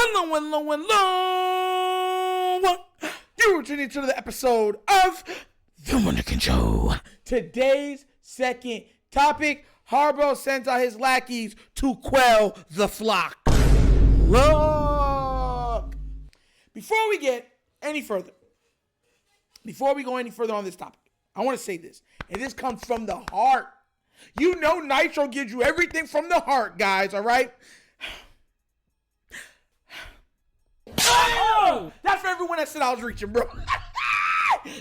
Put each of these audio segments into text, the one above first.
Hello. You're tuning to the episode of TheWunderkindShow. Today's second topic, Harbaugh sends out his lackeys to quell the flock. Look. Before we go any further on this topic, I want to say this, and this comes from the heart. You know Nitro gives you everything from the heart, guys, all right? Oh! That's for everyone that said I was reaching, bro.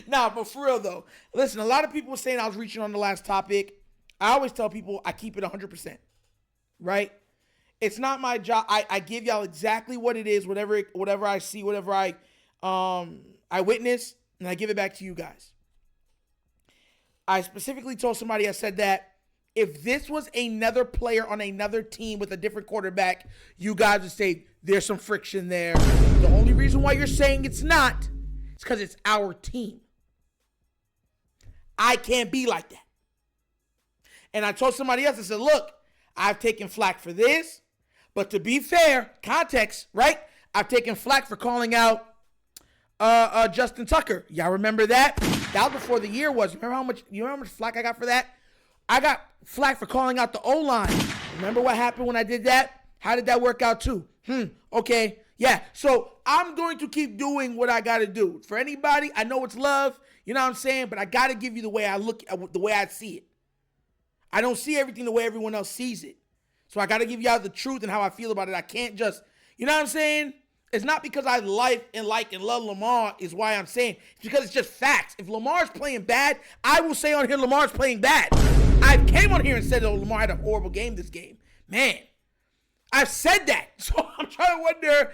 Nah, but for real, though. Listen, a lot of people were saying I was reaching on the last topic. I always tell people I keep it 100%, right? It's not my job. I give y'all exactly what it is, whatever I see, whatever I witness, and I give it back to you guys. I specifically told somebody, I said that if this was another player on another team with a different quarterback, you guys would say there's some friction there. The only reason why you're saying it's not is because it's our team. I can't be like that. And I told somebody else, I said, look, I've taken flack for this, but to be fair, context, right? I've taken flack for calling out Justin Tucker. Y'all remember that? That was before the year was. You remember how much flack I got for that? I got flack for calling out the Oline. Remember what happened when I did that? How did that work out too? Okay. Yeah. So I'm going to keep doing what I got to do. For anybody, I know it's love. You know what I'm saying? But I got to give you the way I look, the way I see it. I don't see everything the way everyone else sees it. So I got to give y'all the truth and how I feel about it. I can't just, you know what I'm saying? It's not because I like and love Lamar is why I'm saying. It's because it's just facts. If Lamar's playing bad, I will say on here Lamar's playing bad. I came on here and said, oh, Lamar had a horrible game this game. Man, I've said that. So I'm trying to wonder.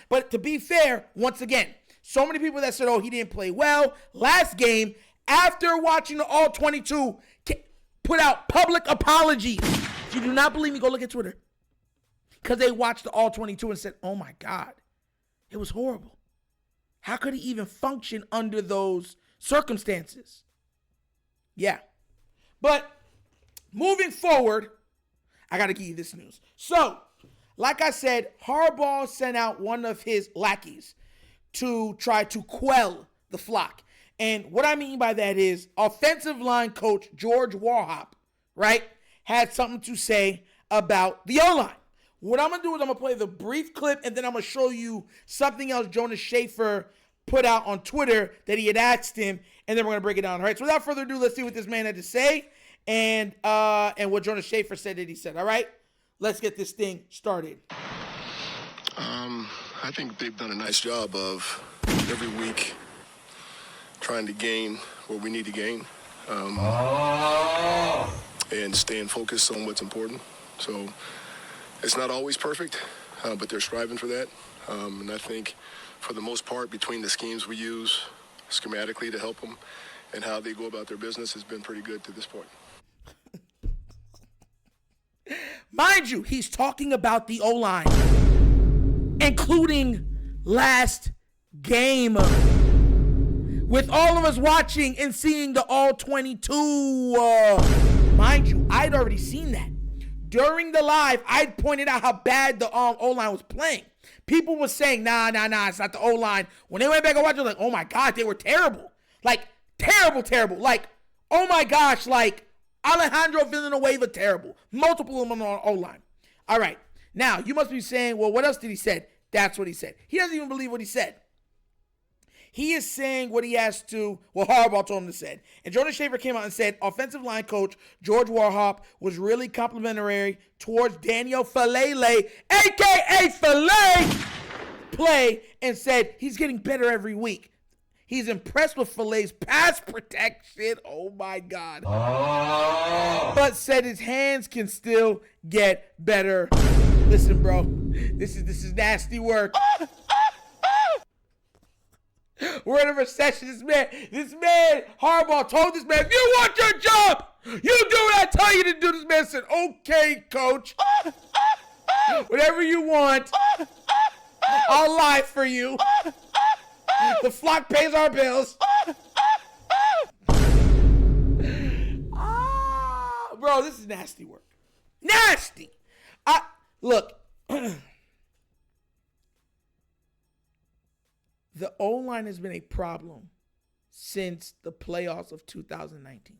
But to be fair, once again, so many people that said, oh, he didn't play well. Last game, after watching the All 22, put out public apologies. If you do not believe me, go look at Twitter. Because they watched the All 22 and said, oh my God, it was horrible. How could he even function under those circumstances? Yeah. But moving forward, I got to give you this news. So, like I said, Harbaugh sent out one of his lackeys to try to quell the flock. And what I mean by that is offensive line coach George Warhop, right, had something to say about the O-line. What I'm going to do is I'm going to play the brief clip, and then I'm going to show you something else Jonas Schaefer put out on Twitter that he had asked him, and then we're going to break it down. All right, so without further ado, let's see what this man had to say and what Jonas Schaefer said that he said. All right, let's get this thing started. I think they've done a nice job of every week trying to gain what we need to gain and staying focused on what's important. So it's not always perfect, but they're striving for that. And I think for the most part, between the schemes we use schematically to help them and how they go about their business has been pretty good to this point. Mind you, he's talking about the O-line, including last game. With all of us watching and seeing the All 22, mind you, I'd already seen that. During the live, I pointed out how bad the O-line was playing. People were saying, nah, it's not the O-line. When they went back and watched, they were like, oh my God, they were terrible. Like, terrible. Like, oh my gosh, like, Alejandro Villanueva, terrible. Multiple of them on O-line. All right. Now, you must be saying, well, what else did he say? That's what he said. He doesn't even believe what he said. He is saying what he has to, what Harbaugh told him to say. And Jonas Schaefer came out and said, offensive line coach George Warhop was really complimentary towards Daniel Falele, a.k.a. Filet, play, and said he's getting better every week. He's impressed with Filet's pass protection. Oh, my God. But said his hands can still get better. Listen, bro, this is nasty work. We're in a recession. This man, Harbaugh told this man, if you want your job, you do what I tell you to do. This man said, okay, coach. Whatever you want, I'll lie for you. The flock pays our bills. Bro, this is nasty work. Nasty. Look, The O-line has been a problem since the playoffs of 2019.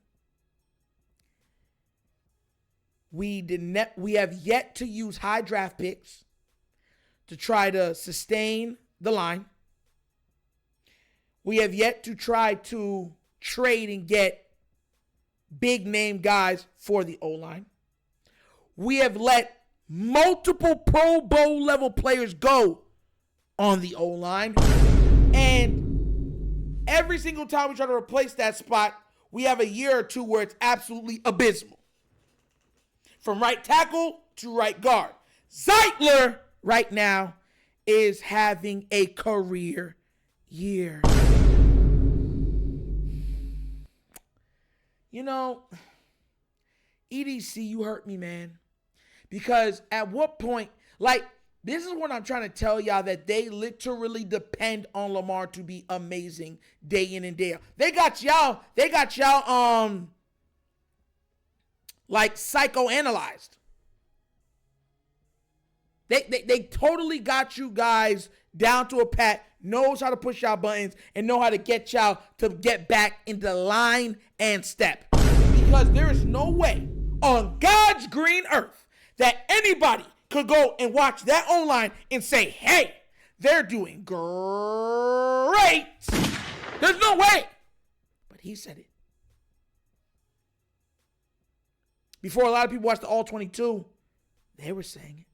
We have yet to use high draft picks to try to sustain the line. We have yet to try to trade and get big name guys for the O-line. We have let multiple Pro Bowl level players go on the O-line. And every single time we try to replace that spot, we have a year or two where it's absolutely abysmal. From right tackle to right guard. Zeitler right now is having a career year. You know, EDC, you hurt me, man. Because at what point, like, this is what I'm trying to tell y'all, that they literally depend on Lamar to be amazing day in and day out. They got y'all, like, psychoanalyzed. They totally got you guys down to a pat, knows how to push y'all buttons, and know how to get y'all to get back into line and step. Because there is no way on God's green earth that anybody could go and watch that O-line and say, hey, they're doing great. There's no way. But he said it. Before a lot of people watched the All-22, they were saying it.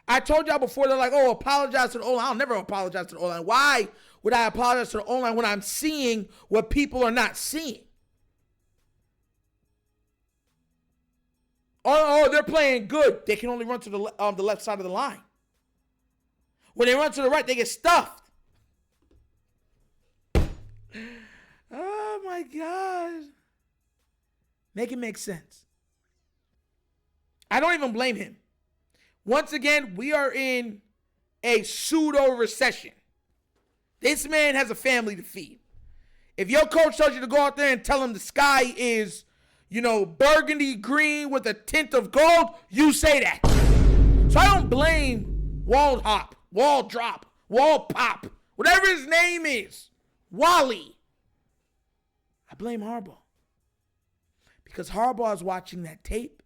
I told y'all before, they're like, oh, apologize to the O-line. I'll never apologize to the O-line. Why would I apologize to the O-line when I'm seeing what people are not seeing? Oh, they're playing good. They can only run to the left side of the line. When they run to the right, they get stuffed. Oh, my God. Make it make sense. I don't even blame him. Once again, we are in a pseudo-recession. This man has a family to feed. If your coach tells you to go out there and tell him the sky is, burgundy green with a tint of gold, you say that. So I don't blame Wall Hop, Wall Drop, Wall Pop, whatever his name is, Wally. I blame Harbaugh. Because Harbaugh is watching that tape.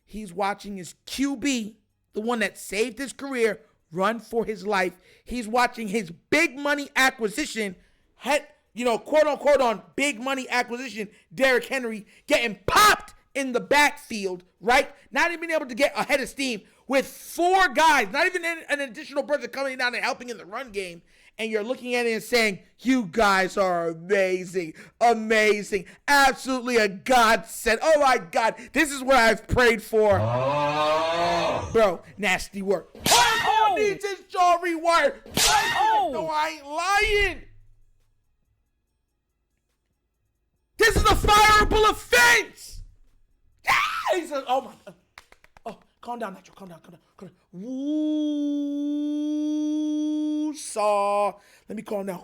He's watching his QB, the one that saved his career, run for his life. He's watching his big money acquisition, quote unquote on big money acquisition, Derrick Henry getting popped in the backfield, right? Not even able to get ahead of steam with four guys, not even an additional person coming down and helping in the run game. And you're looking at it and saying, you guys are amazing, amazing, absolutely a godsend. Oh my God, this is what I've prayed for. Oh. Bro, nasty work. Oh, needs his jaw rewired. Oh. No, I ain't lying. This is a fireable offense. Yeah, he said, oh my God. Oh, calm down, Nitro. Calm down. Woo, saw. Let me calm down.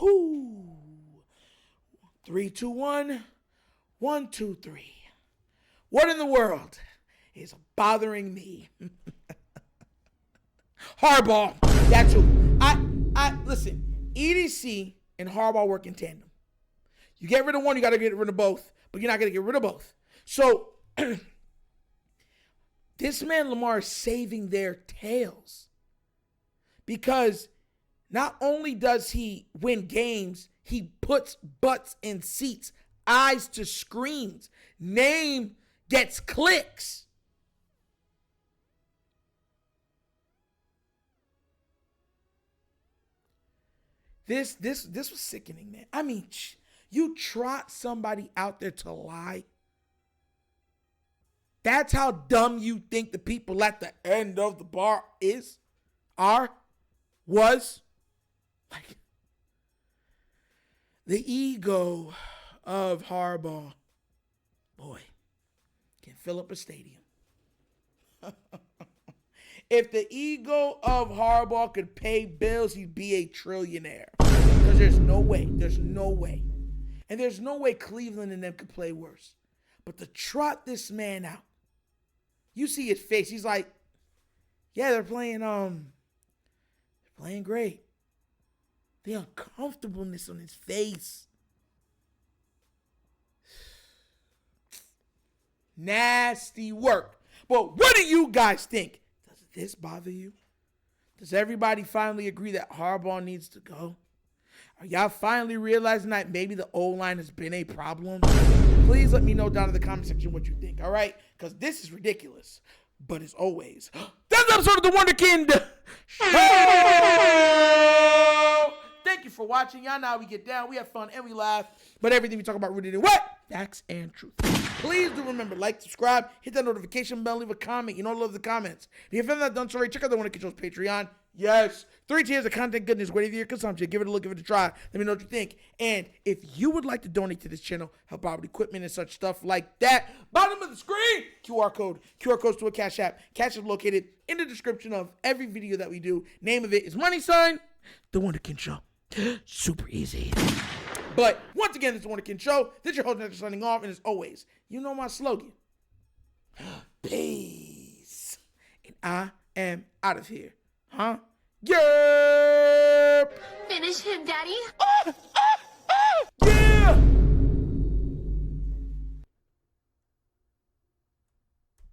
Whoo. 3, 2, 1. 1, 2, 3. What in the world is bothering me? Harbaugh. That's who. I listen. EDC and Harbaugh work in tandem. You get rid of one, you got to get rid of both. But you're not going to get rid of both. So, this man Lamar is saving their tails. Because not only does he win games, he puts butts in seats, eyes to screens. Name gets clicks. This was sickening, man. I mean, you trot somebody out there to lie. That's how dumb you think the people at the end of the bar was. Like, the ego of Harbaugh, boy, can fill up a stadium. If the ego of Harbaugh could pay bills, he'd be a trillionaire. Because there's no way. And there's no way Cleveland and them could play worse. But to trot this man out, you see his face. He's like, yeah, they're playing Playing great. The uncomfortableness on his face. Nasty work. But what do you guys think? Does this bother you? Does everybody finally agree that Harbaugh needs to go? Are y'all finally realizing that maybe the Oline has been a problem? Please let me know down in the comment section what you think, all right? Because this is ridiculous. But as always, that's an episode of The Wunderkind Show. Thank you for watching. Y'all know how we get down. We have fun and we laugh. But everything we talk about rooted in what? Facts and truth. Please do remember, like, subscribe, hit that notification bell, leave a comment. You know I love the comments. If you haven't done that done, check out the Wunderkind Show's Patreon. Yes, 3 tiers of content goodness waiting for your consumption. Give it a look, give it a try. Let me know what you think. And if you would like to donate to this channel, help out with equipment and such stuff like that, bottom of the screen, QR code. QR codes to a Cash App. Cash is located in the description of every video that we do. Name of it is money sign, The Wunderkind Show. Super easy. But once again, it's The Wunderkind Show. This is your host, Nectar, signing off. And as always, you know my slogan. Peace. And I am out of here. Huh? Yep. Finish him, Daddy.